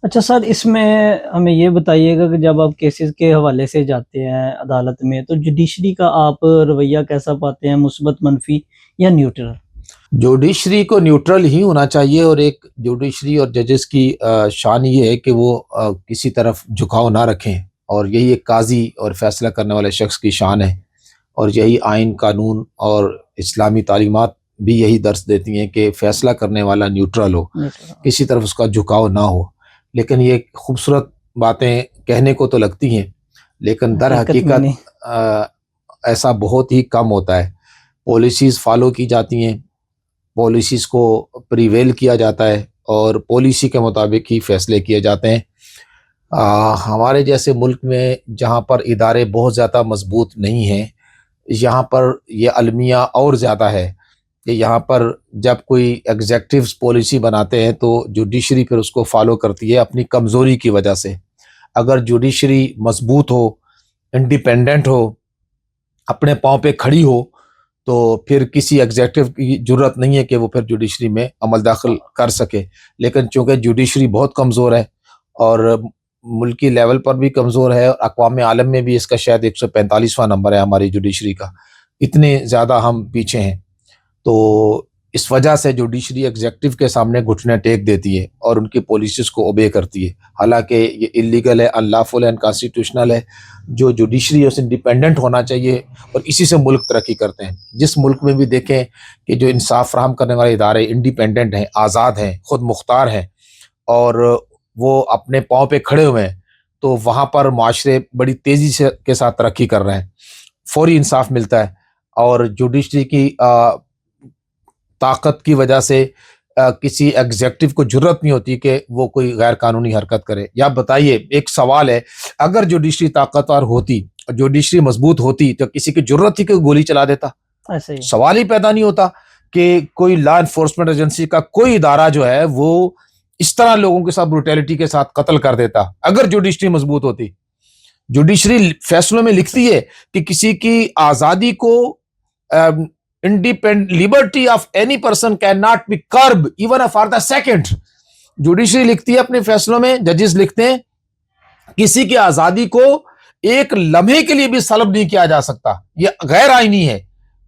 اچھا سر، اس میں ہمیں یہ بتائیے گا کہ جب آپ کیسز کے حوالے سے جاتے ہیں عدالت میں تو جوڈیشری کا آپ رویہ کیسا پاتے ہیں، مثبت، منفی یا نیوٹرل؟ جوڈیشری کو نیوٹرل ہی ہونا چاہیے، اور ایک جوڈیشری اور ججز کی شان یہ ہے کہ وہ کسی طرف جھکاؤ نہ رکھیں، اور یہی ایک قاضی اور فیصلہ کرنے والے شخص کی شان ہے، اور یہی آئین، قانون اور اسلامی تعلیمات بھی یہی درس دیتی ہیں کہ فیصلہ کرنے والا نیوٹرل ہو، کسی طرف اس کا جھکاؤ نہ ہو۔ لیکن یہ خوبصورت باتیں کہنے کو تو لگتی ہیں، لیکن در حقیقت ایسا بہت ہی کم ہوتا ہے۔ پالیسیز فالو کی جاتی ہیں، پالیسیز کو پریویل کیا جاتا ہے، اور پالیسی کے مطابق ہی فیصلے کیے جاتے ہیں۔ ہمارے جیسے ملک میں جہاں پر ادارے بہت زیادہ مضبوط نہیں ہیں، یہاں پر یہ المیہ اور زیادہ ہے کہ یہاں پر جب کوئی ایگزیکٹیوز پالیسی بناتے ہیں تو جوڈیشری پھر اس کو فالو کرتی ہے اپنی کمزوری کی وجہ سے۔ اگر جوڈیشری مضبوط ہو، انڈیپینڈنٹ ہو، اپنے پاؤں پہ کھڑی ہو، تو پھر کسی ایگزیکٹو کی ضرورت نہیں ہے کہ وہ پھر جوڈیشری میں عمل داخل کر سکے۔ لیکن چونکہ جوڈیشری بہت کمزور ہے، اور ملکی لیول پر بھی کمزور ہے، اور اقوام عالم میں بھی اس کا شاید 145واں نمبر ہے ہماری جوڈیشری کا، اتنے زیادہ ہم پیچھے ہیں، تو اس وجہ سے جوڈیشری ایگزیکٹو کے سامنے گھٹنے ٹیک دیتی ہے اور ان کی پالیسیز کو اوبے کرتی ہے، حالانکہ یہ اللیگل ہے، انلافل ہے، انکانسٹیٹیوشنل ہے۔ جو جوڈیشری ہے اسے انڈیپینڈنٹ ہونا چاہیے، اور اسی سے ملک ترقی کرتے ہیں۔ جس ملک میں بھی دیکھیں کہ جو انصاف فراہم کرنے والے ادارے انڈیپینڈنٹ ہیں، آزاد ہیں، خود مختار ہیں، اور وہ اپنے پاؤں پہ کھڑے ہوئے ہیں، تو وہاں پر معاشرے بڑی تیزی سے کے ساتھ ترقی کر رہے ہیں، فوری انصاف ملتا ہے، اور جوڈیشری کی طاقت کی وجہ سے کسی ایگزیکٹو کو ضرورت نہیں ہوتی کہ وہ کوئی غیر قانونی حرکت کرے۔ یا بتائیے، ایک سوال ہے، اگر جوڈیشری طاقتور ہوتی، جوڈیشری مضبوط ہوتی، تو کسی کی ضرورت تھی کہ گولی چلا دیتا؟ سوال ہی پیدا نہیں ہوتا کہ کوئی لا انفورسمنٹ ایجنسی کا کوئی ادارہ جو ہے وہ اس طرح لوگوں کے ساتھ بروٹیلٹی کے ساتھ قتل کر دیتا اگر جوڈیشری مضبوط ہوتی۔ جوڈیشری فیصلوں میں لکھتی ہے کہ کسی کی آزادی کو liberty of any person cannot be curbed even for the second۔ Judiciary لکھتی ہے اپنے فیصلوں میں، ججز لکھتے ہیں، کسی کی آزادی کو ایک لمحے کے لیے بھی سلب نہیں کیا جا سکتا۔ یہ غیر آئینی ہے۔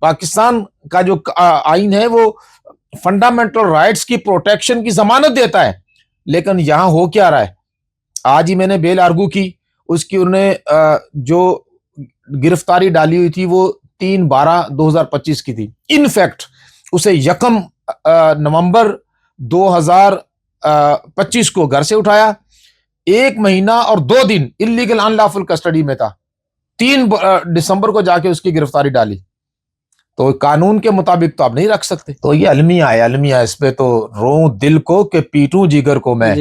پاکستان کا جو آئین ہے وہ فنڈامنٹل رائٹس کی پروٹیکشن کی ضمانت دیتا ہے، لیکن یہاں ہو کیا رہا ہے؟ آج ہی میں نے بیل آرگو کی، اس کی انہوں نے جو گرفتاری ڈالی ہوئی تھی وہ 3/12/2025 کی تھی۔ انفیکٹ اسے 1 نومبر 2025 کو گھر سے اٹھایا، 1 مہینہ اور 2 دن اللیگل انلافل کسٹڈی میں تھا، 3 دسمبر کو جا کے اس کی گرفتاری ڈالی۔ تو قانون کے مطابق تو آپ نہیں رکھ سکتے۔ تو یہ المیہ ہے، المیہ، اس پہ تو رو دل کو کہ پیٹوں جگر کو میں۔